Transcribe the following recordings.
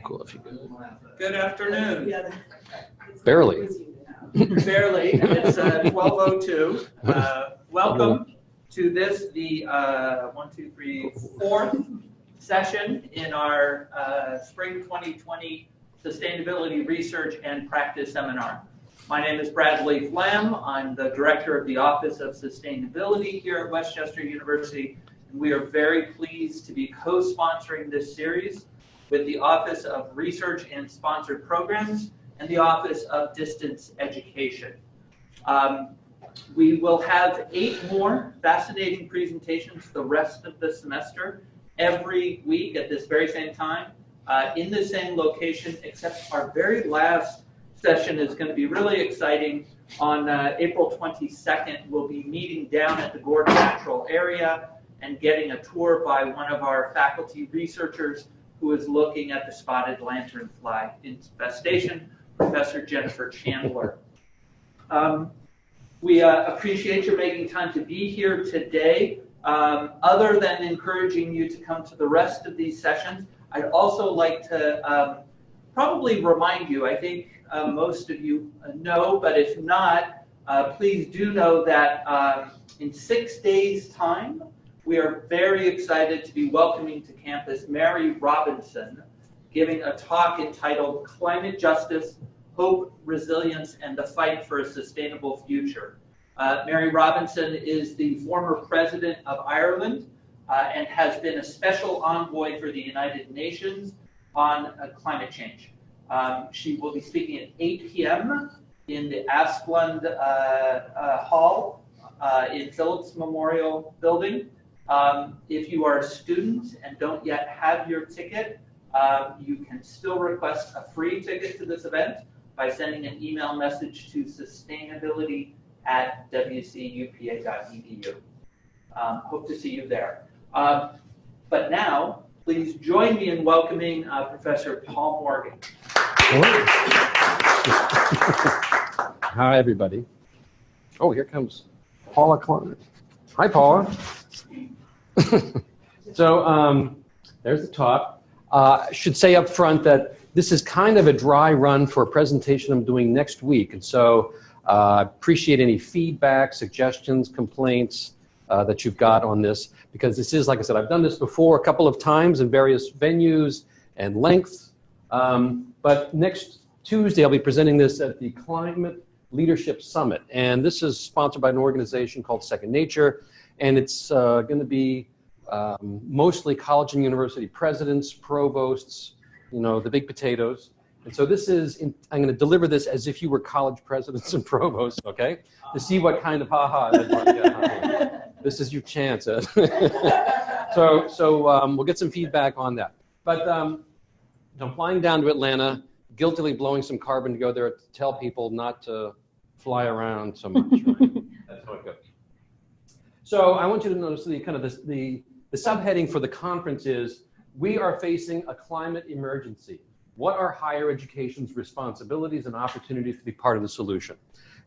Cool if you could. Good afternoon. Barely. Barely. It's 12:02. Welcome to this, the fourth session in our Spring 2020 Sustainability Research and Practice Seminar. My name is Bradley Flam. I'm the Director of the Office of Sustainability here at West Chester University, and we are very pleased to be co-sponsoring this series with the Office of Research and Sponsored Programs and the Office of Distance Education. We will have 8 more fascinating presentations the rest of the semester, every week at this very same time, in the same location, except our very last session is going to be really exciting. On April 22nd, we'll be meeting down at the Gordon Natural Area and getting a tour by one of our faculty researchers who is looking at the spotted lanternfly infestation, Professor Jennifer Chandler. We appreciate your making time to be here today. Other than encouraging you to come to the rest of these sessions, I'd also like to probably remind you, I think most of you know, but if not, please do know that in 6 days' time, we are very excited to be welcoming to campus Mary Robinson, giving a talk entitled Climate Justice, Hope, Resilience, and the Fight for a Sustainable Future. Mary Robinson is the former president of Ireland and has been a special envoy for the United Nations on climate change. She will be speaking at 8 p.m. in the Asplund Hall in Phillips Memorial Building. If you are a student and don't yet have your ticket, you can still request a free ticket to this event by sending an email message to sustainability@wcupa.edu. Hope to see you there. But now, please join me in welcoming Professor Paul Morgan. Hi, everybody. Oh, here comes Paula Klein. Hi, Paula. So there's the talk. I should say up front that this is kind of a dry run for a presentation I'm doing next week. And so appreciate any feedback, suggestions, complaints that you've got on this, because this is, like I said, I've done this before a couple of times in various venues and lengths. But next Tuesday, I'll be presenting this at the Climate Leadership Summit. And this is sponsored by an organization called Second Nature. And it's going to be mostly college and university presidents, provosts, you know, the big potatoes. And so this is, I'm going to deliver this as if you were college presidents and provosts, okay? To see what kind of this is your chance. So we'll get some feedback on that. But I'm flying down to Atlanta, guiltily blowing some carbon to go there to tell people not to fly around so much, right? That's how it goes. So I want you to notice the kind of the subheading for the conference is, we are facing a climate emergency. What are higher education's responsibilities and opportunities to be part of the solution?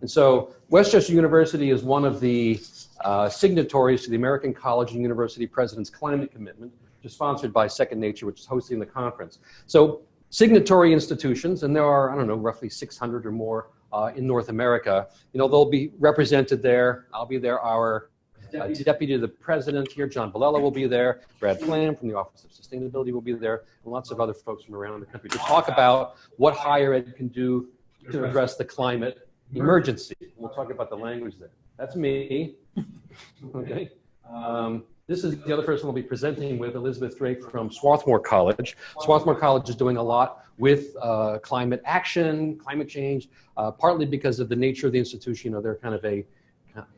And so West Chester University is one of the signatories to the American College and University President's Climate Commitment, which is sponsored by Second Nature, which is hosting the conference. So signatory institutions, and there are, I don't know, roughly 600 or more in North America, you know, they'll be represented there. I'll be there. Our Deputy to the President here, John Bilella, will be there. Brad Flam from the Office of Sustainability will be there, and lots of other folks from around the country to talk about what higher ed can do to address the climate emergency. We'll talk about the language there. That's me. Okay. This is the other person we'll be presenting with, Elizabeth Drake from Swarthmore College. Swarthmore College is doing a lot with climate action, climate change, partly because of the nature of the institution. You know, they're kind of a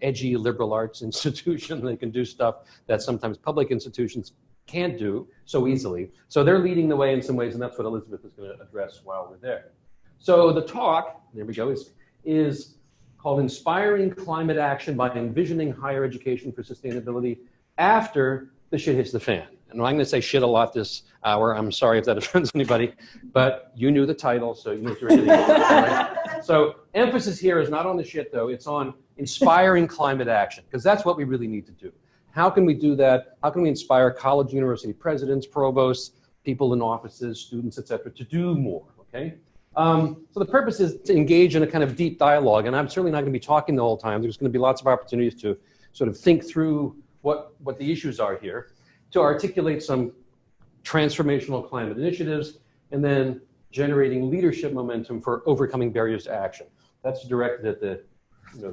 edgy liberal arts institution. They can do stuff that sometimes public institutions can't do so easily. So they're leading the way in some ways, and that's what Elizabeth is going to address while we're there. So the talk, there we go, is called Inspiring Climate Action by Envisioning Higher Education for Sustainability After the Shit Hits the Fan. And I'm going to say shit a lot this hour. I'm sorry if that offends anybody, but you knew the title, so you knew what you were getting into, right? So emphasis here is not on the shit, though. It's on inspiring climate action, because that's what we really need to do. How can we do that? How can we inspire college, university presidents, provosts, people in offices, students, et cetera, to do more, okay? So the purpose is to engage in a kind of deep dialogue, and I'm certainly not going to be talking the whole time. There's going to be lots of opportunities to sort of think through what the issues are here, to articulate some transformational climate initiatives, and then generating leadership momentum for overcoming barriers to action. That's directed at the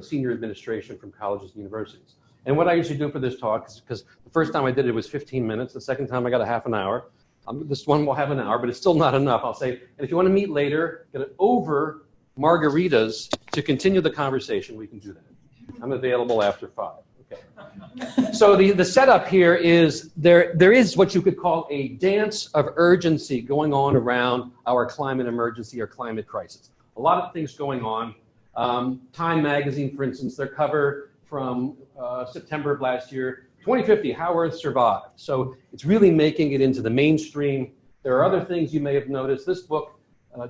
senior administration from colleges and universities. And what I usually do for this talk is, because the first time I did it was 15 minutes, the second time I got a half an hour. This one will have an hour, but it's still not enough. I'll say, and if you want to meet later, get it over margaritas to continue the conversation, we can do that. I'm available after 5. Okay. So the setup here is there is what you could call a dance of urgency going on around our climate emergency or climate crisis. A lot of things going on. Time magazine, for instance, their cover from September of last year, 2050, How Earth Survived. So it's really making it into the mainstream. There are other things you may have noticed. This book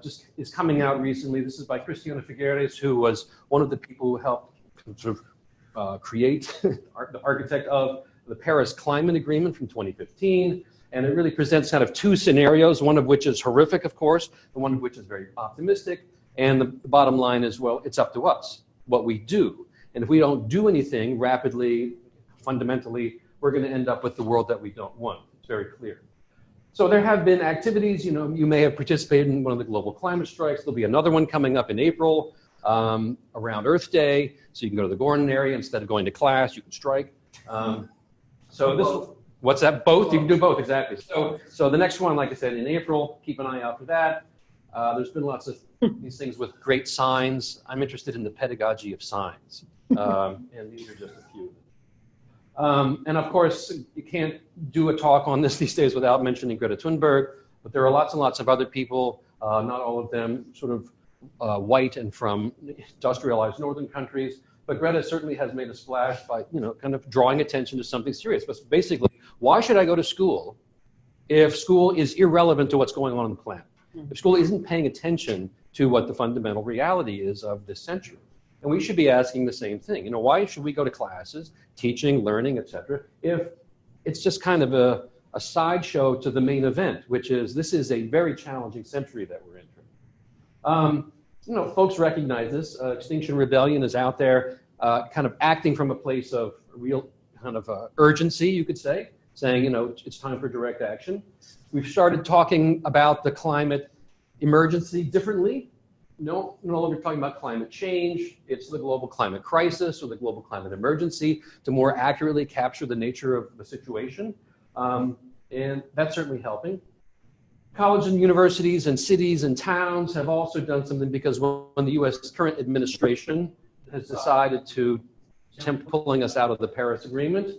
just is coming out recently. This is by Cristiana Figueres, who was one of the people who helped sort of create, the architect of the Paris Climate Agreement from 2015. And it really presents kind of two scenarios, one of which is horrific, of course, and one of which is very optimistic. And the bottom line is, well, it's up to us, what we do. And if we don't do anything rapidly, fundamentally, we're going to end up with the world that we don't want. It's very clear. So there have been activities, you may have participated in one of the global climate strikes. There'll be another one coming up in April around Earth Day. So you can go to the Gordon area instead of going to class, you can strike. What's that? Both? You can do both, exactly. So the next one, like I said, in April, keep an eye out for that. There's been lots of these things with great signs. I'm interested in the pedagogy of signs. And these are just a few. And of course, you can't do a talk on this these days without mentioning Greta Thunberg, but there are lots and lots of other people, not all of them sort of white and from industrialized northern countries, but Greta certainly has made a splash by, kind of drawing attention to something serious. But basically, why should I go to school if school is irrelevant to what's going on the planet? If school isn't paying attention to what the fundamental reality is of this century. And we should be asking the same thing. Why should we go to classes, teaching, learning, et cetera, if it's just kind of a sideshow to the main event, which is this is a very challenging century that we're entering. Folks recognize this. Extinction Rebellion is out there kind of acting from a place of real kind of urgency, you could say, saying, it's time for direct action. We've started talking about the climate emergency differently. No longer talking about climate change. It's the global climate crisis or the global climate emergency to more accurately capture the nature of the situation. And that's certainly helping. Colleges and universities and cities and towns have also done something, because when the U.S. current administration has decided to attempt pulling us out of the Paris Agreement,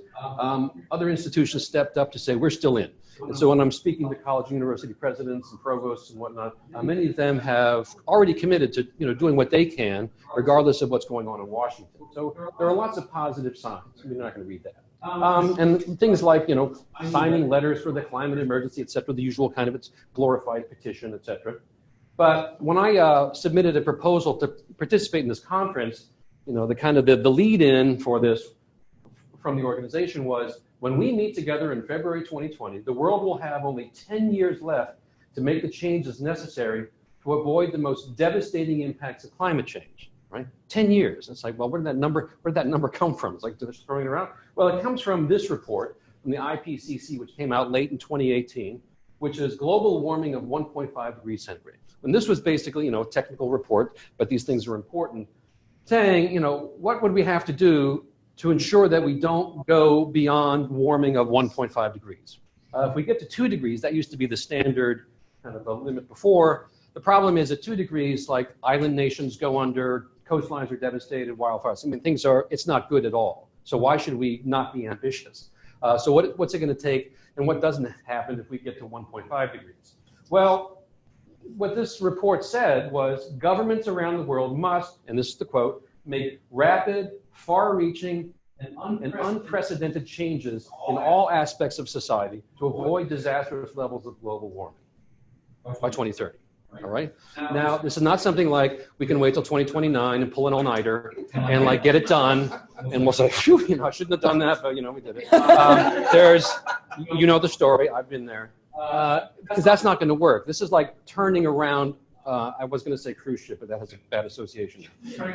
other institutions stepped up to say, we're still in. And so when I'm speaking to college and university presidents and provosts and whatnot, many of them have already committed to doing what they can, regardless of what's going on in Washington. So there are lots of positive signs. We're not going to read that. And things like, signing letters for the climate emergency, et cetera, the usual kind of its glorified petition, et cetera. But when I submitted a proposal to participate in this conference, the kind of the lead-in for this from the organization was, when we meet together in February 2020, the world will have only 10 years left to make the changes necessary to avoid the most devastating impacts of climate change, right? 10 years. It's like, well, where did that number come from? It's like they're just throwing it around. Well, it comes from this report from the IPCC, which came out late in 2018, which is global warming of 1.5 degrees centigrade. And this was basically, a technical report, but these things are important, saying, what would we have to do to ensure that we don't go beyond warming of 1.5 degrees. If we get to 2 degrees, that used to be the standard kind of a limit before. The problem is at 2 degrees, like island nations go under, coastlines are devastated, wildfires. It's not good at all. So why should we not be ambitious? So what's it going to take, and what doesn't happen if we get to 1.5 degrees? Well, what this report said was governments around the world must, and this is the quote, make rapid, far-reaching, and unprecedented changes in all aspects of society to avoid disastrous levels of global warming by 2030. All right. Now, this is not something like we can wait till 2029 and pull an all-nighter and get it done, and we'll say, phew, I shouldn't have done that, but we did it. There's, the story. I've been there. because that's not going to work. This is like turning around. I was going to say cruise ship, but that has a bad association.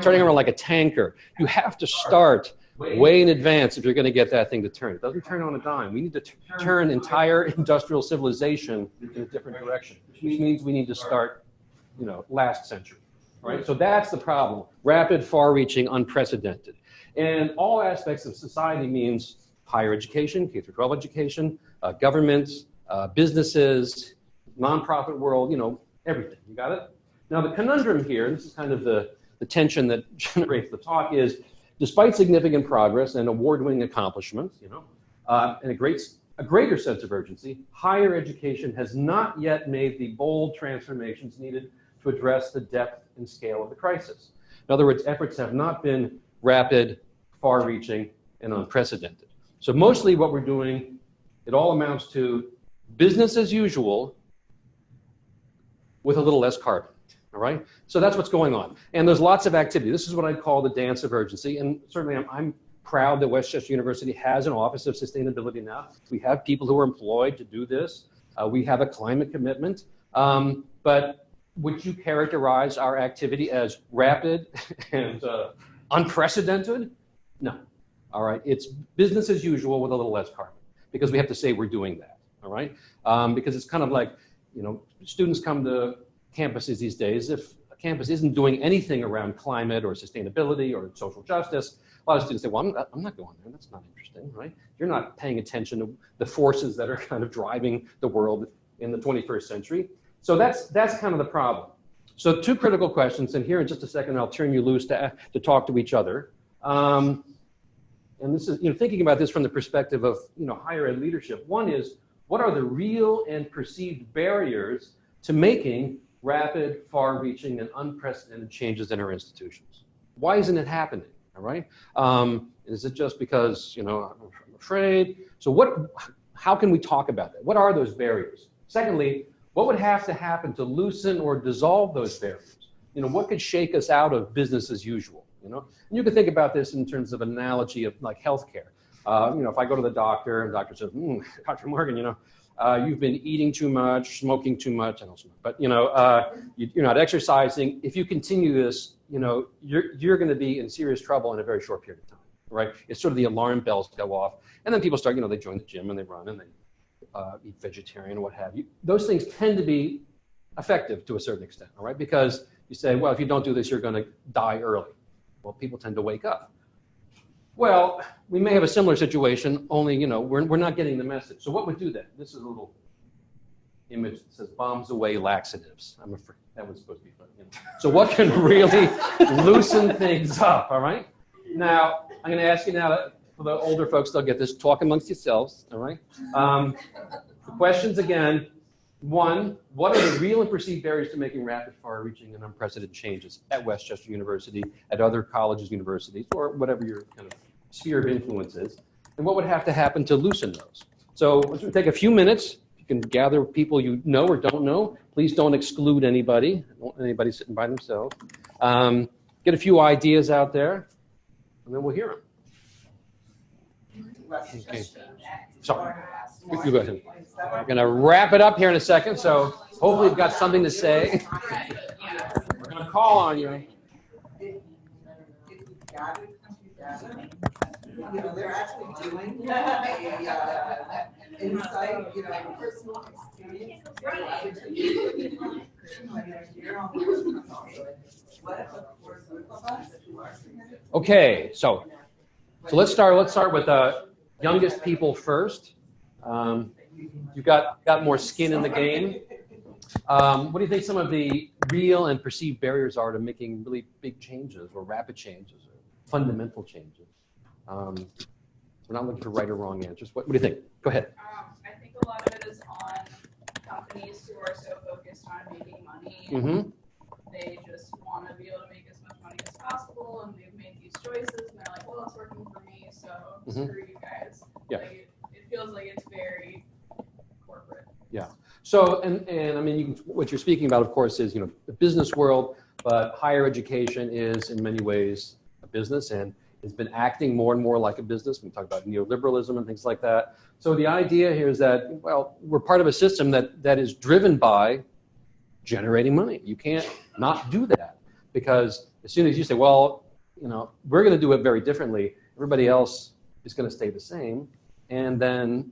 Turning around like a tanker. You have to start way in advance if you're going to get that thing to turn. It doesn't turn on a dime. We need to turn entire industrial civilization in a different direction, which means we need to start, last century, right? So that's the problem. Rapid, far-reaching, unprecedented. And all aspects of society means higher education, K-12 education, governments, businesses, nonprofit world, everything. You got it? Now, the conundrum here, and this is kind of the tension that generates the talk, is despite significant progress and award-winning accomplishments, and a greater sense of urgency, higher education has not yet made the bold transformations needed to address the depth and scale of the crisis. In other words, efforts have not been rapid, far-reaching, and unprecedented. So mostly what we're doing, it all amounts to business as usual with a little less carbon, all right? So that's what's going on. And there's lots of activity. This is what I call the dance of urgency. And certainly I'm proud that West Chester University has an Office of Sustainability now. We have people who are employed to do this. We have a climate commitment. But would you characterize our activity as rapid and unprecedented? No. All right, it's business as usual with a little less carbon, because we have to say we're doing that, all right? Because it's kind of like, students come to campuses these days. If a campus isn't doing anything around climate or sustainability or social justice, a lot of students say, well, I'm not going there. That's not interesting, right? You're not paying attention to the forces that are kind of driving the world in the 21st century. So that's kind of the problem. So two critical questions, and here in just a second, I'll turn you loose to talk to each other. And this is, thinking about this from the perspective of, higher ed leadership. One is, what are the real and perceived barriers to making rapid, far-reaching, and unprecedented changes in our institutions? Why isn't it happening, all right? Is it just because, I'm afraid? So how can we talk about that? What are those barriers? Secondly, what would have to happen to loosen or dissolve those barriers? What could shake us out of business as usual? And you can think about this in terms of analogy of like healthcare. If I go to the doctor and the doctor says, Dr. Morgan, you've been eating too much, smoking too much, I don't smoke, but you're not exercising. If you continue this, you're going to be in serious trouble in a very short period of time, right? It's sort of the alarm bells go off, and then people start, they join the gym and they run and they eat vegetarian or what have you. Those things tend to be effective to a certain extent, all right? Because you say, well, if you don't do this, you're going to die early. Well, people tend to wake up. Well, we may have a similar situation, only, we're not getting the message. So what would do that? This is a little image that says bombs away laxatives. I'm afraid that was supposed to be fun. So what can really loosen things up, all right? Now, I'm going to ask you now, for the older folks, they'll get this, talk amongst yourselves, all right? The questions again. One, what are the real and perceived barriers to making rapid, far-reaching, and unprecedented changes at West Chester University, at other colleges, universities, or whatever your kind of sphere of influence is? And what would have to happen to loosen those? So let's take a few minutes. You can gather people you know or don't know. Please don't exclude anybody. Don't want anybody sitting by themselves. Get a few ideas out there, and then we'll hear them. Okay. Sorry. You go ahead. We're going to wrap it up here in a second, so hopefully you've got something to say. We're going to call on you. They're actually doing a insight, personal experience. Okay, so let's start with youngest people first. You've got more skin in the game. What do you think some of the real and perceived barriers are to making really big changes or rapid changes or fundamental changes? We're not looking for right or wrong answers. What do you think? Go ahead. I think a lot of it is on companies who are so focused on making money. Mm-hmm. They just want to be able to make as much money as possible, and they've made these choices, and they're like, well, it's working for me, so screw you guys. Yeah. Like, it feels like it's very corporate. Yeah. So, and I mean, what you're speaking about, of course, is, the business world, but higher education is in many ways a business, and has been acting more and more like a business. We talk about neoliberalism and things like that. So the idea here is that, well, we're part of a system that is driven by generating money. You can't not do that, because as soon as you say, well, you know, we're going to do it very differently, everybody else is going to stay the same, and then,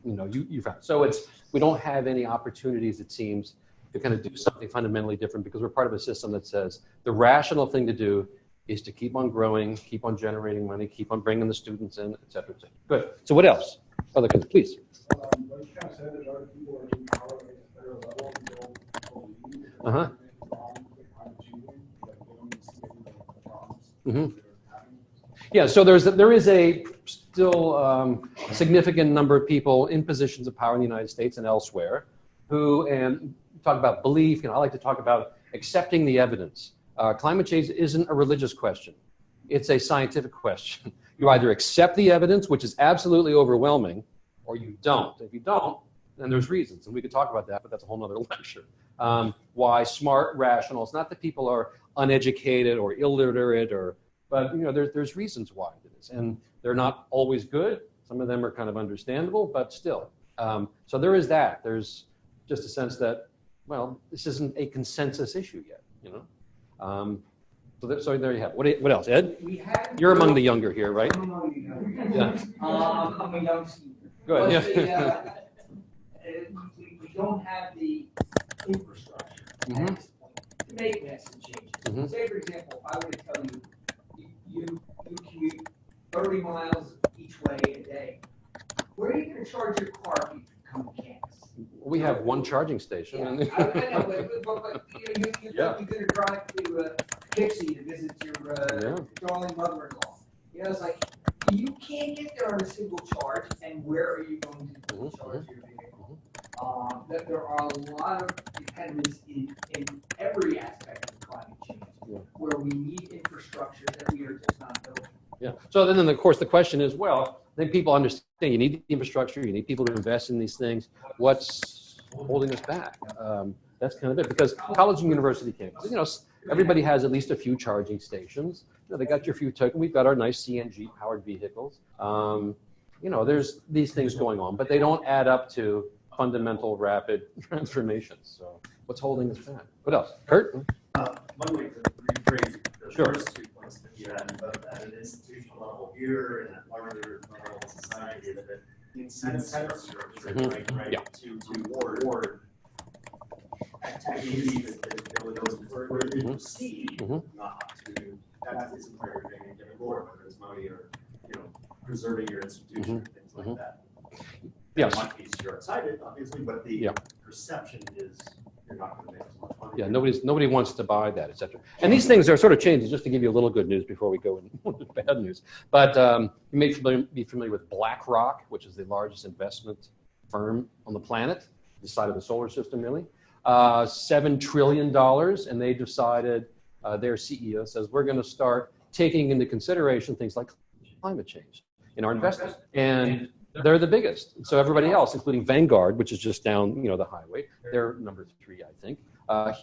you know, you found. So we don't have any opportunities, it seems, to kind of do something fundamentally different, because we're part of a system that says the rational thing to do is to keep on growing, keep on generating money, keep on bringing the students in, et cetera, et cetera. Good. So what else? Other questions, please. Like you kind of said, there's other people that are in power at a federal level who don't believe that Uh-huh. anything wrong with climate change, that they don't see any of the problems Mhm. that are happening. Yeah, so there is a still significant number of people in positions of power in the United States and elsewhere who, and talk about belief, you know, I like to talk about accepting the evidence. Climate change isn't a religious question. It's a scientific question. You either accept the evidence, which is absolutely overwhelming, or you don't. If you don't, then there's reasons, and we could talk about that, but that's a whole nother lecture. Why smart, rational, it's not that people are uneducated or illiterate, but you know, there's reasons why it is, and they're not always good. Some of them are kind of understandable, but still. So there is that. There's just a sense that, well, this isn't a consensus issue yet, you know? So there you have it. What else, Ed? You're among the younger here, right? I'm among the younger. Yeah. I'm a young senior. Good, But yeah. we don't have the infrastructure Mhm. at this point to make massive changes. Mhm. Say, for example, if I were to tell you, you commute 30 miles each way a day, where are you going to charge your car if you come to campus? We have one charging station. Yeah, and- I know, but you know, you're Yeah. going to drive to Dixie to visit your Yeah. darling mother-in-law. You know, it's like, you can't get there on a single charge, and where are you going to Mhm, charge your vehicle? That there are a lot of impediments in every aspect of climate change, Yeah. where we need infrastructure that we are just not building. Yeah. So then, of course, the question is, well, I think people understand you need the infrastructure, you need people to invest in these things. What's holding us back? That's kind of it, because college and university campuses, you know, everybody has at least a few charging stations. You know, they got your few token. We've got our nice CNG powered vehicles. You know, there's these things going on, but they don't add up to fundamental rapid transformations. So what's holding us back? What else? Kurt? One way to rephrase the Sure. first 2 points that you had, both at an institutional level here and at larger level in society, that the incentive structure, Mhm. right, Yeah. to reward activities that would proceed, Mhm. not to, that isn't where you're going to get reward, whether it's money or, you know, preserving your institution and things like that. Yes. That might be short-sighted, obviously, but the Yeah. perception is you're not going to make as much money. Yeah, nobody wants to buy that, et cetera. And these things are sort of changing, just to give you a little good news before we go into bad news. But you may be familiar with BlackRock, which is the largest investment firm on the planet, this side of the solar system, really. $7 trillion, and they decided, their CEO says, we're going to start taking into consideration things like climate change in our investment. And they're the biggest. So everybody else, including Vanguard, which is just down, you know, the highway, they're number 3, I think.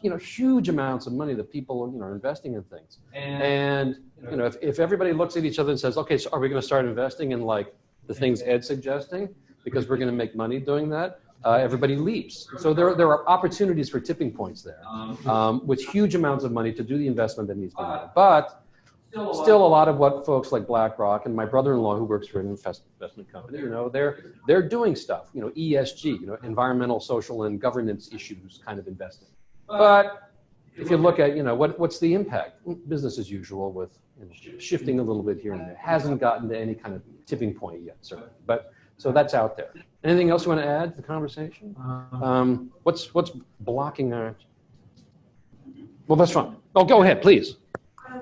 You know, huge amounts of money that people, you know, are investing in things. And you know, if everybody looks at each other and says, okay, so are we going to start investing in like the things Ed's suggesting because we're going to make money doing that? Everybody leaps. So there are opportunities for tipping points there, with huge amounts of money to do the investment that needs to be made. But still a lot of what folks like BlackRock and my brother-in-law who works for an investment company, you know, they're doing stuff, you know, ESG, you know, environmental, social, and governance issues kind of investing. But if you look at, you know, what's the impact? Business as usual with, you know, shifting a little bit here and there. Hasn't gotten to any kind of tipping point yet, certainly. But so that's out there. Anything else you want to add to the conversation? What's blocking our? Well, that's fine. Oh, go ahead, please. I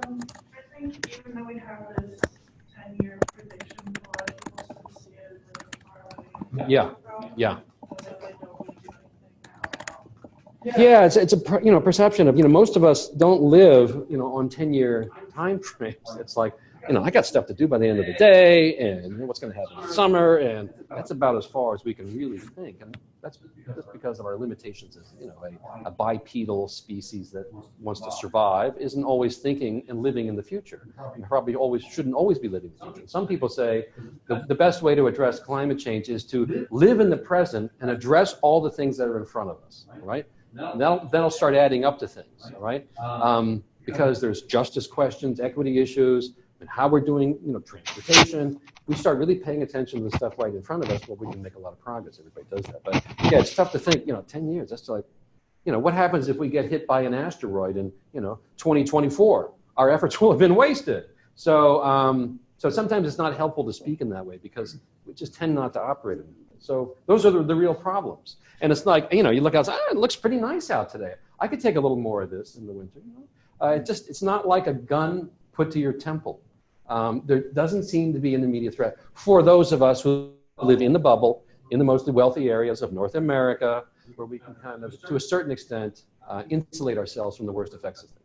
think even though we have this 10-year prediction, a lot of people sort of see it as like a far away. Yeah, yeah. So they don't really do anything now. Yeah, it's a you know, perception of, you know, most of us don't live, you know, on 10-year time frames. It's like, I got stuff to do by the end of the day, and what's going to happen in the summer, and that's about as far as we can really think. And that's because of our limitations as, a bipedal species that wants to survive isn't always thinking and living in the future. And probably shouldn't always be living in the future. Some people say the best way to address climate change is to live in the present and address all the things that are in front of us, right? That'll start adding up to things, all right? Because there's justice questions, equity issues, and how we're doing, transportation. We start really paying attention to the stuff right in front of us, well, we can make a lot of progress. Everybody does that. But yeah, it's tough to think, 10 years, that's like, what happens if we get hit by an asteroid in, 2024? Our efforts will have been wasted. So sometimes it's not helpful to speak in that way because we just tend not to operate in it. So those are the real problems. And it's like, you look outside, it looks pretty nice out today. I could take a little more of this in the winter. It's not like a gun put to your temple. There doesn't seem to be an immediate threat for those of us who live in the bubble, in the mostly wealthy areas of North America, where we can kind of, to a certain extent, insulate ourselves from the worst effects of things.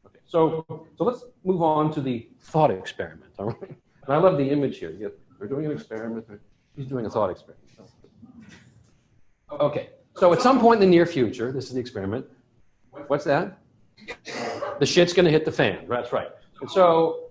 Okay, so let's move on to the thought experiment, all right? And I love the image here. They're doing an experiment. He's doing a thought experiment. Okay, so at some point in the near future, this is the experiment. What's that? The shit's going to hit the fan. That's right. And so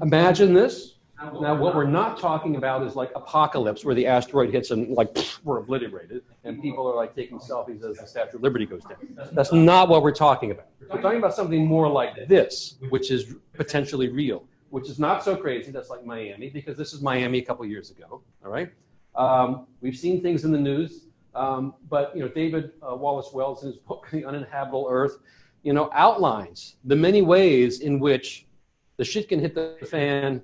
imagine this. Now, what we're not talking about is like apocalypse, where the asteroid hits and like we're obliterated, and people are like taking selfies as the Statue of Liberty goes down. That's not what we're talking about. We're talking about something more like this, which is potentially real, which is not so crazy. That's like Miami, because this is Miami a couple years ago. All right. We've seen things in the news, but David Wallace Wells in his book *The Uninhabitable Earth*, outlines the many ways in which the shit can hit the fan.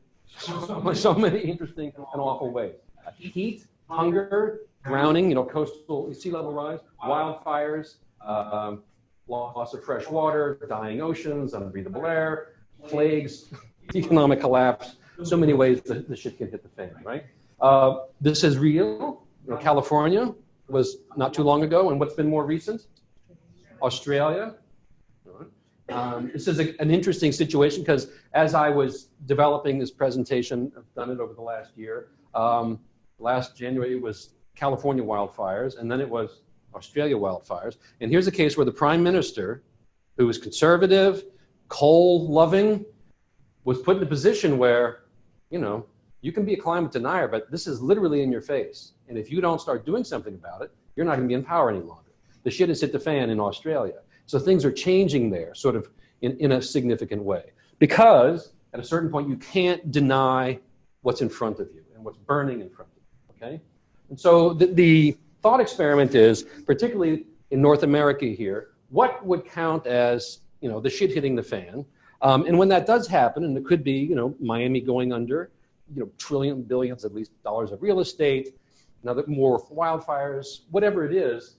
So many interesting and awful ways. Heat, hunger, drowning, coastal sea level rise, wildfires, loss of fresh water, dying oceans, unbreathable air, plagues, economic collapse. So many ways that the shit can hit the fan, right? This is real. California was not too long ago, and what's been more recent? Australia. This is an interesting situation because as I was developing this presentation, I've done it over the last year. Last January it was California wildfires, and then it was Australia wildfires. And here's a case where the prime minister, who was conservative, coal-loving, was put in a position where, you can be a climate denier, but this is literally in your face. And if you don't start doing something about it, you're not going to be in power any longer. The shit has hit the fan in Australia. So things are changing there, sort of in a significant way. Because at a certain point, you can't deny what's in front of you and what's burning in front of you, okay? And so the thought experiment is, particularly in North America here, what would count as, the shit hitting the fan? And when that does happen, and it could be, Miami going under, trillion, billions, at least dollars of real estate, another more wildfires, whatever it is,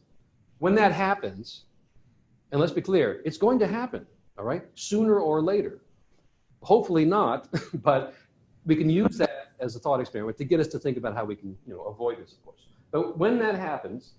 when that happens, and let's be clear, it's going to happen, all right, sooner or later. Hopefully not, but we can use that as a thought experiment to get us to think about how we can, avoid this, of course. But when that happens,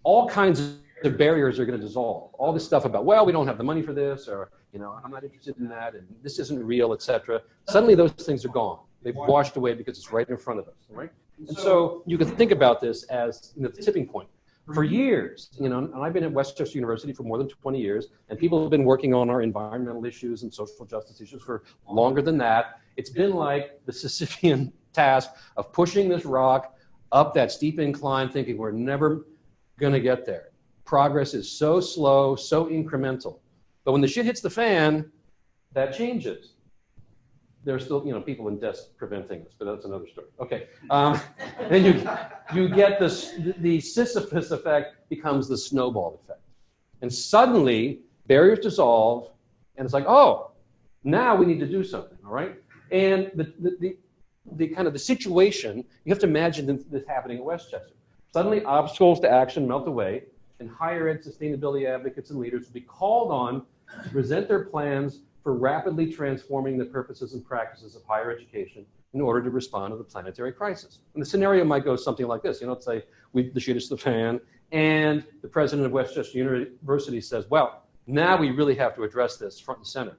all kinds of barriers are going to dissolve. All this stuff about, well, we don't have the money for this, or, I'm not interested in that, and this isn't real, etc. Suddenly those things are gone. They've washed away because it's right in front of us, all right? And so you can think about this as the tipping point. For years, and I've been at Westchester University for more than 20 years, and people have been working on our environmental issues and social justice issues for longer than that. It's been like the Sisyphean task of pushing this rock up that steep incline, thinking we're never going to get there. Progress is so slow, so incremental. But when the shit hits the fan, that changes. There's still, people in desks preventing this, but that's another story. Okay, then you get this. The Sisyphus effect becomes the snowball effect, and suddenly barriers dissolve, and it's like, oh, now we need to do something. All right, and the kind of the situation you have to imagine this happening at Westchester. Suddenly, obstacles to action melt away, and higher ed sustainability advocates and leaders will be called on to present their plans for rapidly transforming the purposes and practices of higher education in order to respond to the planetary crisis. And the scenario might go something like this. Let's say the shit is the fan, and the president of Westchester University says, well, now we really have to address this front and center.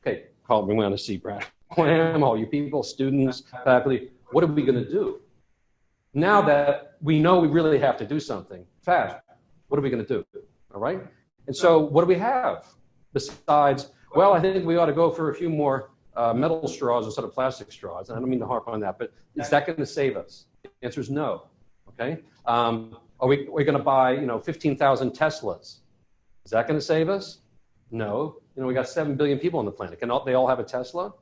Okay, call me want to see Brad Wham, all you people, students, faculty. What are we going to do? Now that we know we really have to do something fast, what are we going to do? All right? And so what do we have besides, well, I think we ought to go for a few more metal straws instead of plastic straws. And I don't mean to harp on that, but is that going to save us? The answer is no. Okay? Are we going to buy, 15,000 Teslas? Is that going to save us? No. We got 7 billion people on the planet. Can they all have a Tesla?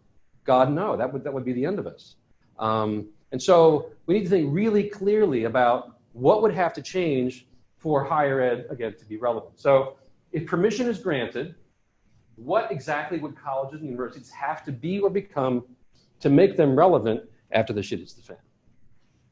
God, no. That would be the end of us. And so we need to think really clearly about what would have to change for higher ed, again, to be relevant. So if permission is granted, what exactly would colleges and universities have to be or become to make them relevant after the shit hits the fan?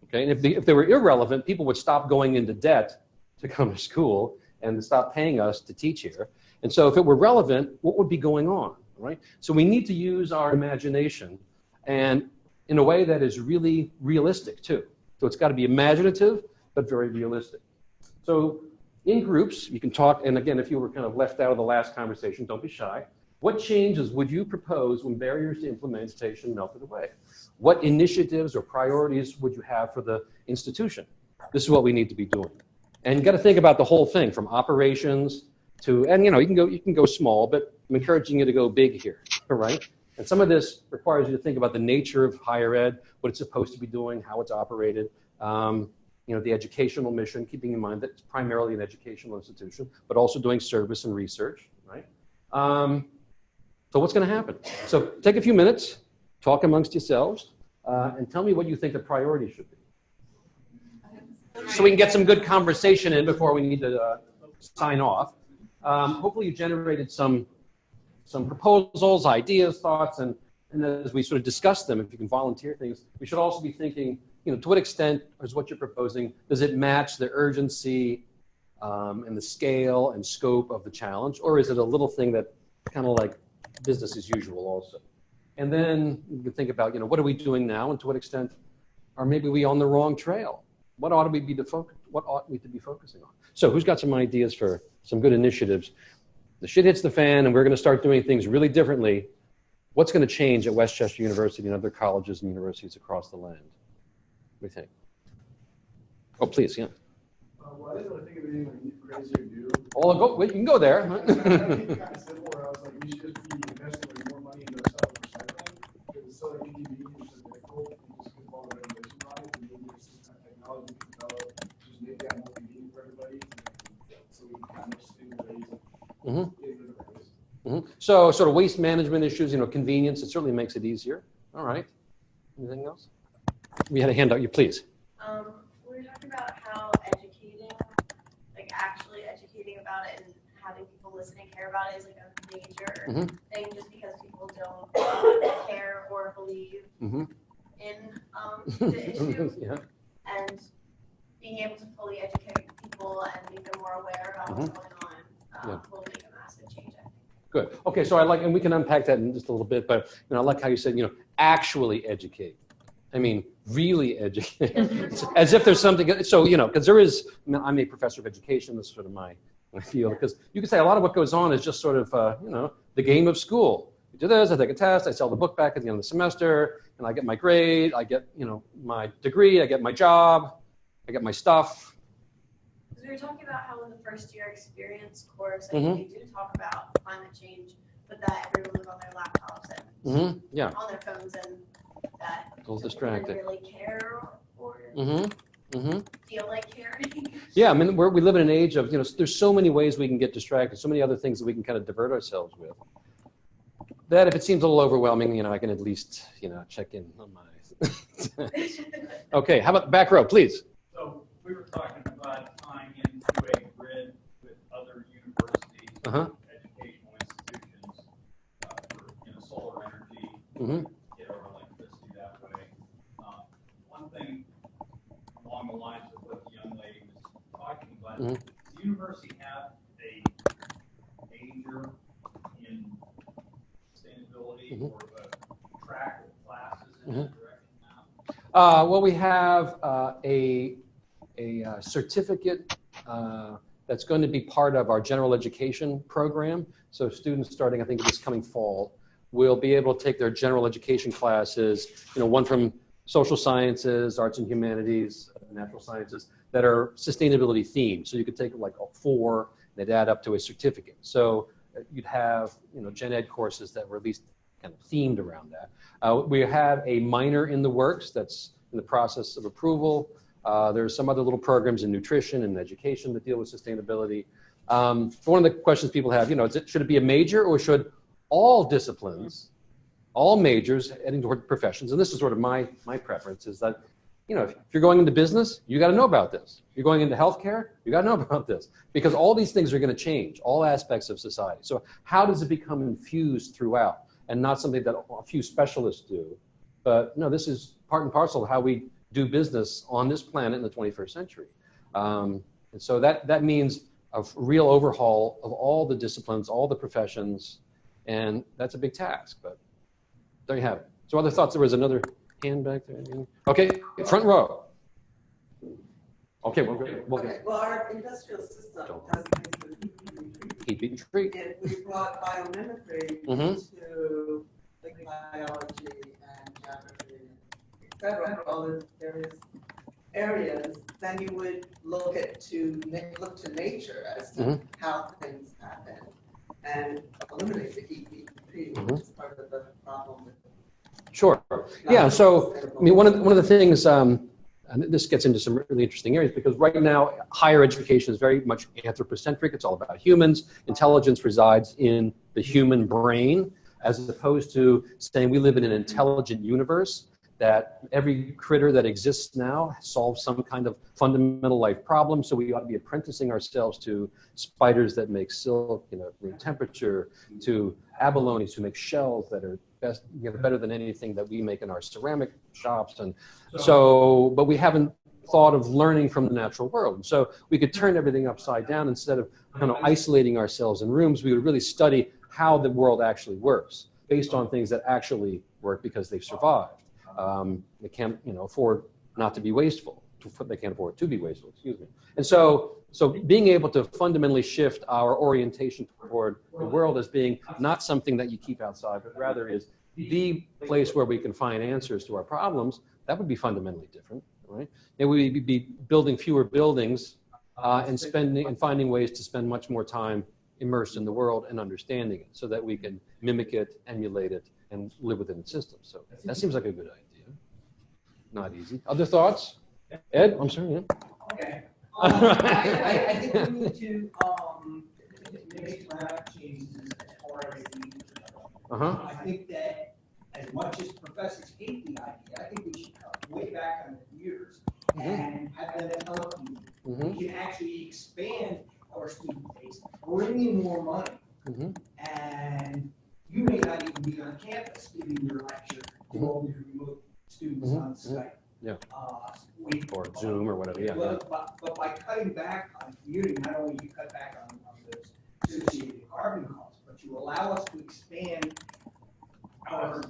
Okay, and if they were irrelevant, people would stop going into debt to come to school and stop paying us to teach here. And so if it were relevant, what would be going on, right? So we need to use our imagination and in a way that is really realistic too. So it's got to be imaginative, but very realistic. So in groups, you can talk, and again, if you were kind of left out of the last conversation, don't be shy. What changes would you propose when barriers to implementation melted away? What initiatives or priorities would you have for the institution? This is what we need to be doing. And you got to think about the whole thing from operations to, and you can go small, but I'm encouraging you to go big here, all right? And some of this requires you to think about the nature of higher ed, what it's supposed to be doing, how it's operated, the educational mission, keeping in mind that it's primarily an educational institution, but also doing service and research, right? So what's going to happen? So take a few minutes, talk amongst yourselves, and tell me what you think the priority should be. So we can get some good conversation in before we need to sign off. Hopefully you generated some proposals, ideas, thoughts, and as we sort of discuss them, if you can volunteer things, we should also be thinking, to what extent is what you're proposing, does it match the urgency and the scale and scope of the challenge, or is it a little thing that kind of like business as usual also? And then you can think about, what are we doing now, and to what extent are maybe we on the wrong trail? What ought we to be focusing on? So who's got some ideas for some good initiatives? The shit hits the fan and we're going to start doing things really differently. What's going to change at Westchester University and other colleges and universities across the land? What do you think? Oh, please, yeah. Well, I didn't really think of anything crazy to do. Oh, you can go there. I think kind of simple, where I was like, we should just be investing like more money into self-recycling. Because it's so like inconvenient and so difficult, and just with all the regulations on it, and maybe there's some kind of technology we can develop, just make that more convenient for everybody. So we can kind of stimulate getting rid of waste. So sort of waste management issues, convenience, it certainly makes it easier. All right. Anything else? We had a hand out, you please. We were talking about how actually educating about it and having people listen and care about it is like a major thing, just because people don't care or believe in the issue. Yeah. And being able to fully educate people and make them more aware about what's going on will make a massive change, I think. Good. Okay, so and we can unpack that in just a little bit, but I like how you said, actually educate. I mean, really educate. As if there's something, so, because there is, I'm a professor of education, this is sort of my field, because you could say a lot of what goes on is just sort of, the game of school. I do this, I take a test, I sell the book back at the end of the semester, and I get my grade, I get, my degree, I get my job, I get my stuff. Because we were talking about how in the first year experience course, I think they do talk about climate change, but that everyone was on their laptops and on their phones, and that distracted. Really care or feel like caring. Yeah, I mean, we live in an age of, there's so many ways we can get distracted, so many other things that we can kind of divert ourselves with. That if it seems a little overwhelming, I can at least, check in on my. Okay, how about the back row, please? So we were talking about tying into a grid with other universities, educational institutions for solar energy. Get our electricity that way. One thing along the lines of what the young lady was talking about, does the university have a major in sustainability or a track of classes in that direction now? Well, we have a certificate that's going to be part of our general education program. So students starting, I think, this coming fall will be able to take their general education classes, one from social sciences, arts and humanities, natural sciences, that are sustainability themed. So you could take like 4, and they'd add up to a certificate. So you'd have, gen ed courses that were at least kind of themed around that. We have a minor in the works that's in the process of approval. There's some other little programs in nutrition and education that deal with sustainability. One of the questions people have, should it be a major, or should all disciplines, all majors heading toward professions, and this is sort of my preference, is that, if you're going into business, you got to know about this. You're going into healthcare, you got to know about this, because all these things are going to change, all aspects of society. So how does it become infused throughout, and not something that a few specialists do? But no, this is part and parcel of how we do business on this planet in the 21st century. And so that means a real overhaul of all the disciplines, all the professions, and that's a big task, but there you have it. So other thoughts? There was another hand back there. Okay, front row. Okay, we'll get. Okay, well, our industrial system doesn't Keep eating tree. If we brought biomimicry Mhm. to like biology and geography, et cetera, all the various areas, then you would look to nature as to how things happen and eliminate the heat being treated, which is part of the problem with. Sure. Yeah. So, I mean, one of the things, and this gets into some really interesting areas, because right now higher education is very much anthropocentric. It's all about humans. Intelligence resides in the human brain, as opposed to saying we live in an intelligent universe, that every critter that exists now solves some kind of fundamental life problem. So we ought to be apprenticing ourselves to spiders that make silk, room temperature, to abalones who make shells that are best, better than anything that we make in our ceramic shops. And so, but we haven't thought of learning from the natural world. So we could turn everything upside down. Instead of kind of isolating ourselves in rooms, we would really study how the world actually works based on things that actually work because they've survived. They can't, afford not to be wasteful. They can't afford to be wasteful, excuse me. And so being able to fundamentally shift our orientation toward the world as being not something that you keep outside, but rather is the place where we can find answers to our problems, that would be fundamentally different, right? And we'd be building fewer buildings and finding ways to spend much more time immersed in the world and understanding it, so that we can mimic it, emulate it, and live within the system. So that seems like a good idea. Not easy. Other thoughts? Ed, I'm sorry. Yeah. Okay. I think we need to make dramatic changes as far as the. I think that as much as professors hate the idea, I think we should cut way back on the computers and have them help you. We can actually expand our student base, bring in more money, and you may not even be on campus giving your lecture to all your remote students on Skype. Yeah. Or Zoom or whatever. Yeah. But by cutting back on commuting, not only do you cut back on those associated carbon costs, but you allow us to expand our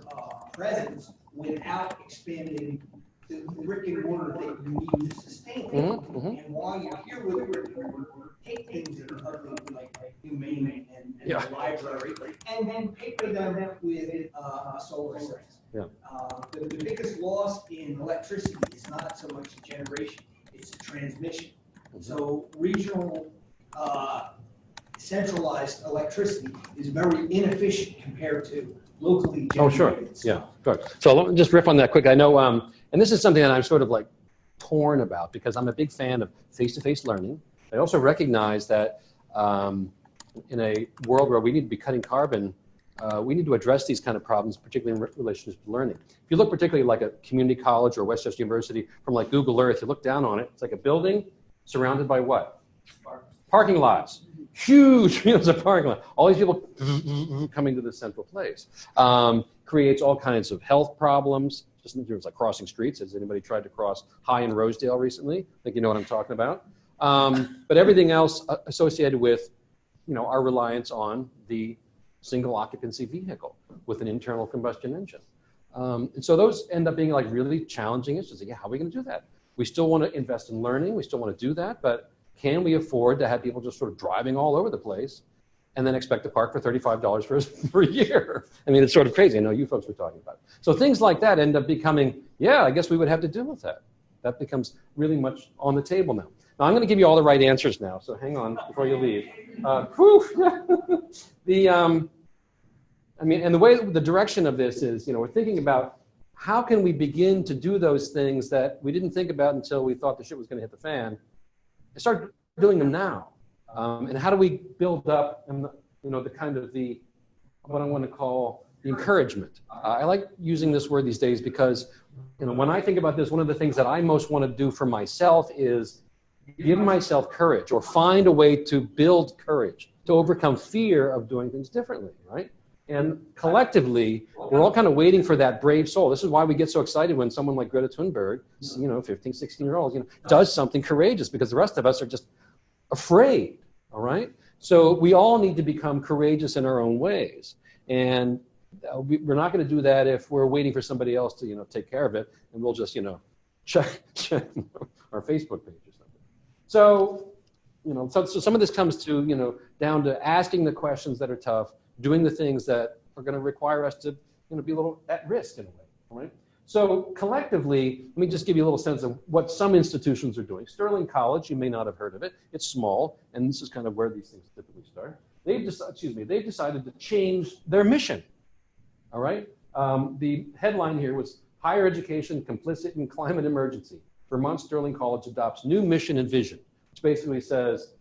presence without expanding the brick and mortar that you need to sustain it. And while you're here with brick and mortar, take things that are ugly like humane and the library, and then paper them with solar cells. Yeah. The biggest loss in electricity is not so much the generation, it's the transmission. So regional centralized electricity is very inefficient compared to locally generated. Oh, sure. Yeah, good. So let me just riff on that quick. I know, and this is something that I'm sort of like torn about, because I'm a big fan of face-to-face learning. I also recognize that in a world where we need to be cutting carbon, we need to address these kind of problems, particularly in relationship to learning. If you look particularly like a community college or Westchester University from like Google Earth, you look down on it, it's like a building surrounded by what? Parking lots. Huge fields of parking lot. All these people coming to this central place. Creates all kinds of health problems, just in terms of like crossing streets. Has anybody tried to cross High in Rosedale recently? I think you know what I'm talking about. But everything else associated with, our reliance on the single occupancy vehicle with an internal combustion engine. And so those end up being like really challenging issues. Like, how are we going to do that? We still want to invest in learning. We still want to do that, but can we afford to have people just sort of driving all over the place and then expect to park for $35 for a year. I mean, it's sort of crazy. I know you folks were talking about it. So things like that end up becoming, yeah, I guess we would have to deal with that. That becomes really much on the table now. Now, I'm going to give you all the right answers now, so hang on before you leave. I mean, and the direction of this is, we're thinking about how can we begin to do those things that we didn't think about until we thought the shit was going to hit the fan, and start doing them now. And how do we build up, the kind of what I want to call the encouragement. I like using this word these days because, when I think about this, one of the things that I most want to do for myself is give myself courage, or find a way to build courage, to overcome fear of doing things differently, right? And collectively, we're all kind of waiting for that brave soul. This is why we get so excited when someone like Greta Thunberg, 15, 16-year-olds, does something courageous, because the rest of us are just afraid, all right? So we all need to become courageous in our own ways. And we're not going to do that if we're waiting for somebody else to, take care of it, and we'll just, check our Facebook page or something. So, so some of this comes to, down to asking the questions that are tough, doing the things that are going to require us to, be a little at risk in a way, all right? So collectively, let me just give you a little sense of what some institutions are doing. Sterling College, you may not have heard of it. It's small, and this is kind of where these things typically start. They've decided to change their mission, all right? The headline here was Higher Education Complicit in Climate Emergency. Vermont Sterling College adopts new mission and vision, which basically says,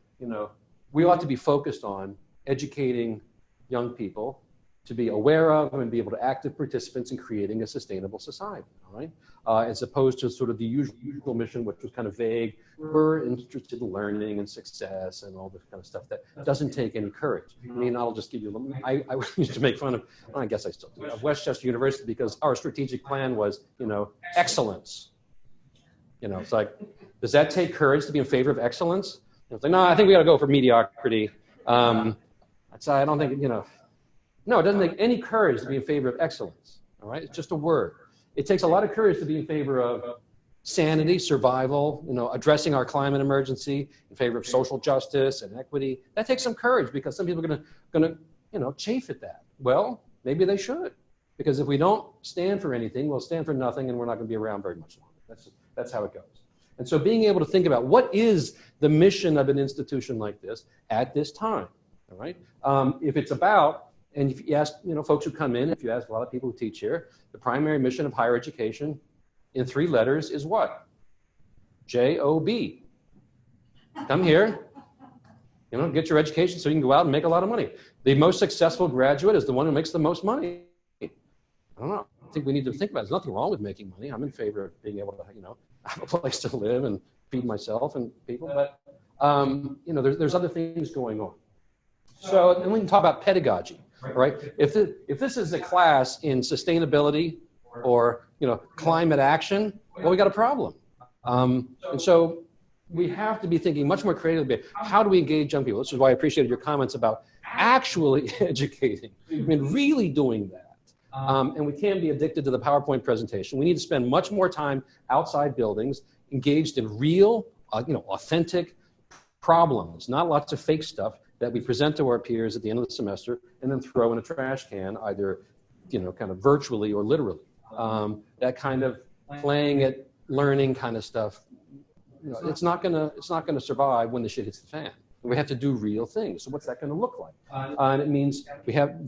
we ought to be focused on educating young people to be aware of and be able to active participants in creating a sustainable society, all right? As opposed to sort of the usual mission, which was kind of vague. We're interested in learning and success and all this kind of stuff that doesn't take any courage. I mean, I'll just give you I used to make fun of, I guess I still do, of Westchester University, because our strategic plan was, excellence. It's like, does that take courage to be in favor of excellence? It's like, no, I think we got to go for mediocrity. I don't think, no, it doesn't take any courage to be in favor of excellence, all right? It's just a word. It takes a lot of courage to be in favor of sanity, survival, addressing our climate emergency, in favor of social justice and equity. That takes some courage, because some people are gonna chafe at that. Well, maybe they should, because if we don't stand for anything, we'll stand for nothing, and we're not gonna be around very much longer. That's how it goes. And so being able to think about what is the mission of an institution like this at this time, all right? If it's about, and if you ask, folks who come in, if you ask a lot of people who teach here, the primary mission of higher education in 3 letters is what? J-O-B. Come here, get your education so you can go out and make a lot of money. The most successful graduate is the one who makes the most money. I don't know. I think we need to think about it. There's nothing wrong with making money. I'm in favor of being able to, have a place to live and feed myself and people, but, there's other things going on. So then we can talk about pedagogy, right? If this is a class in sustainability or, climate action, well, we got a problem. And so we have to be thinking much more creatively. How do we engage young people? This is why I appreciated your comments about actually educating. I mean, really doing that. And we can't be addicted to the PowerPoint presentation. We need to spend much more time outside buildings, engaged in real, authentic problems, not lots of fake stuff that we present to our peers at the end of the semester and then throw in a trash can, either, kind of virtually or literally. That kind of playing at learning kind of stuff, it's not gonna survive when the shit hits the fan. We have to do real things. So what's that going to look like? And it means we have,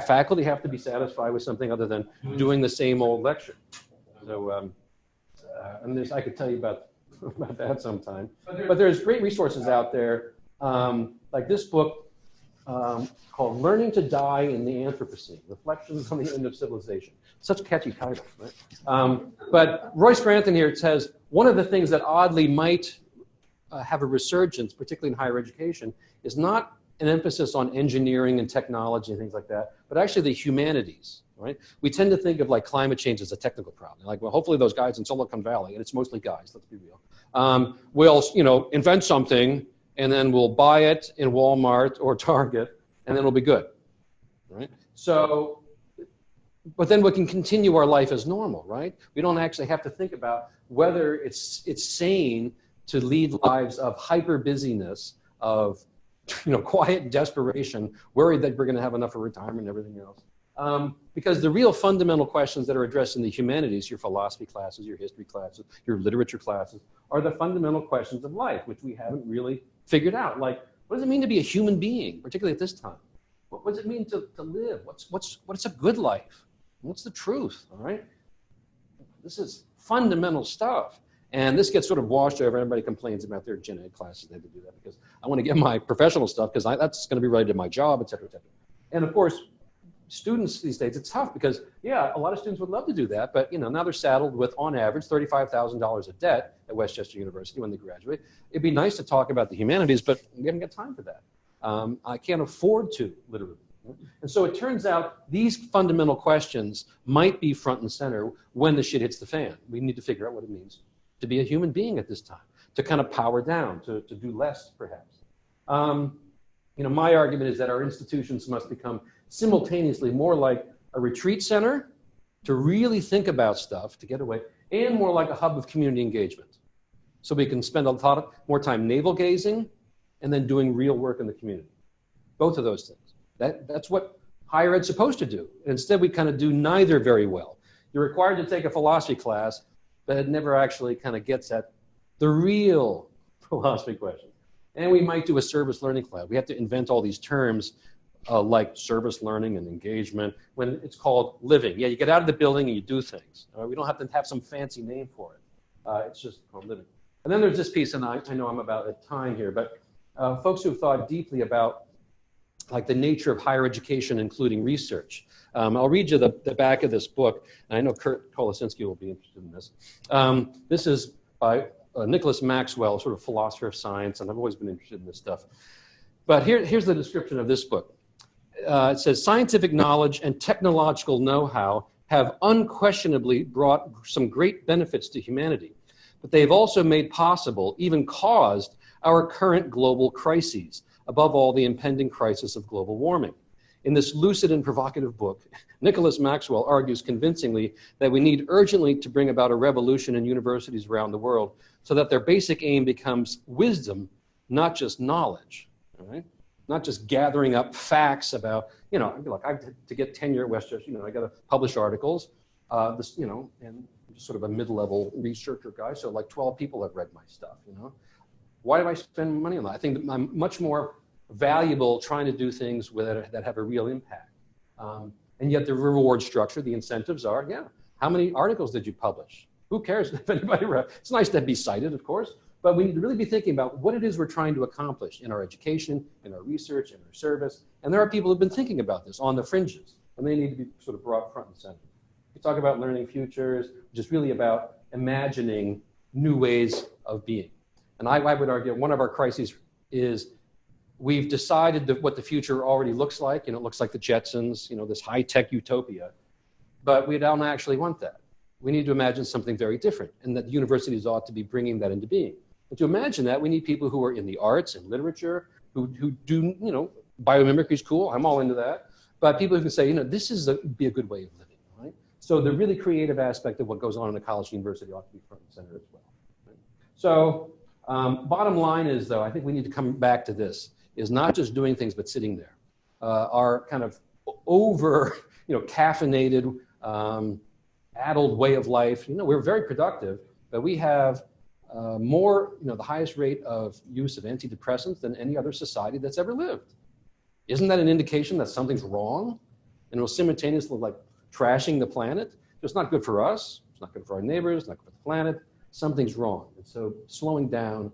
faculty have to be satisfied with something other than doing the same old lecture. So, and I could tell you about that sometime. But there's great resources out there, like this book called Learning to Die in the Anthropocene, Reflections on the End of Civilization. Such a catchy title, right? But Royce Grantham here says, one of the things that oddly might have a resurgence, particularly in higher education, is not an emphasis on engineering and technology and things like that, but actually the humanities, right? We tend to think of like climate change as a technical problem. Like, well, hopefully those guys in Silicon Valley, and it's mostly guys, let's be real, will, invent something and then we'll buy it in Walmart or Target and then it'll be good, right? So, but then we can continue our life as normal, right? We don't actually have to think about whether it's sane to lead lives of hyper busyness, of quiet desperation, worried that we're going to have enough for retirement and everything else. Because the real fundamental questions that are addressed in the humanities, your philosophy classes, your history classes, your literature classes, are the fundamental questions of life, which we haven't really figured out. Like, what does it mean to be a human being, particularly at this time? What does it mean to live? What's a good life? What's the truth, all right? This is fundamental stuff. And this gets sort of washed over. Everybody complains about their gen ed classes. They have to do that because I want to get my professional stuff because that's going to be related to my job, et cetera, et cetera. And of course, students these days, it's tough because, yeah, a lot of students would love to do that, but now they're saddled with, on average, $35,000 of debt at Westchester University when they graduate. It'd be nice to talk about the humanities, but we haven't got time for that. I can't afford to, literally. And so it turns out these fundamental questions might be front and center when the shit hits the fan. We need to figure out what it means to be a human being at this time, to kind of power down, to do less, perhaps. My argument is that our institutions must become simultaneously more like a retreat center to really think about stuff, to get away, and more like a hub of community engagement. So we can spend a lot more time navel gazing and then doing real work in the community. Both of those things. That's what higher ed's supposed to do. Instead, we kind of do neither very well. You're required to take a philosophy class, but it never actually kind of gets at the real philosophy question. And we might do a service learning class. We have to invent all these terms like service learning and engagement when it's called living. Yeah, you get out of the building and you do things. We don't have to have some fancy name for it. It's just called living. And then there's this piece, and I know I'm about at time here, but folks who've thought deeply about like the nature of higher education, including research. I'll read you the back of this book, and I know Kurt Kolosinski will be interested in this. This is by Nicholas Maxwell, sort of philosopher of science, and I've always been interested in this stuff. But here's the description of this book. It says, scientific knowledge and technological know-how have unquestionably brought some great benefits to humanity, but they've also made possible, even caused, our current global crises, above all the impending crisis of global warming. In this lucid and provocative book, Nicholas Maxwell argues convincingly that we need urgently to bring about a revolution in universities around the world so that their basic aim becomes wisdom, not just knowledge, all right? Not just gathering up facts about, look, to get tenure at Westchester, I got to publish articles, and I'm just sort of a mid-level researcher guy, so like 12 people have read my stuff, Why do I spend money on that? I think that I'm much more valuable trying to do things that have a real impact. And yet the reward structure, the incentives are, how many articles did you publish? Who cares if anybody read? It's nice to be cited, of course, but we need to really be thinking about what it is we're trying to accomplish in our education, in our research, in our service. And there are people who've been thinking about this on the fringes, and they need to be sort of brought front and center. We talk about learning futures, which is really about imagining new ways of being. And I would argue one of our crises is we've decided what the future already looks like. It looks like the Jetsons, this high-tech utopia, but we don't actually want that. We need to imagine something very different, and that universities ought to be bringing that into being. And to imagine that, we need people who are in the arts and literature, who do, biomimicry is cool, I'm all into that, but people who can say, this be a good way of living, right? So the really creative aspect of what goes on in a college university ought to be front and center as well. Right? So bottom line is, though, I think we need to come back to this, is not just doing things, but sitting there. Our kind of over, caffeinated, addled way of life, we're very productive, but we have more, the highest rate of use of antidepressants than any other society that's ever lived. Isn't that an indication that something's wrong? And we're simultaneously like trashing the planet. It's not good for us. It's not good for our neighbors. It's not good for the planet. Something's wrong. And so slowing down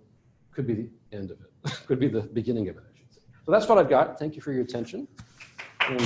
could be the end of it. Could be the beginning of it, I should say. So that's what I've got. Thank you for your attention. And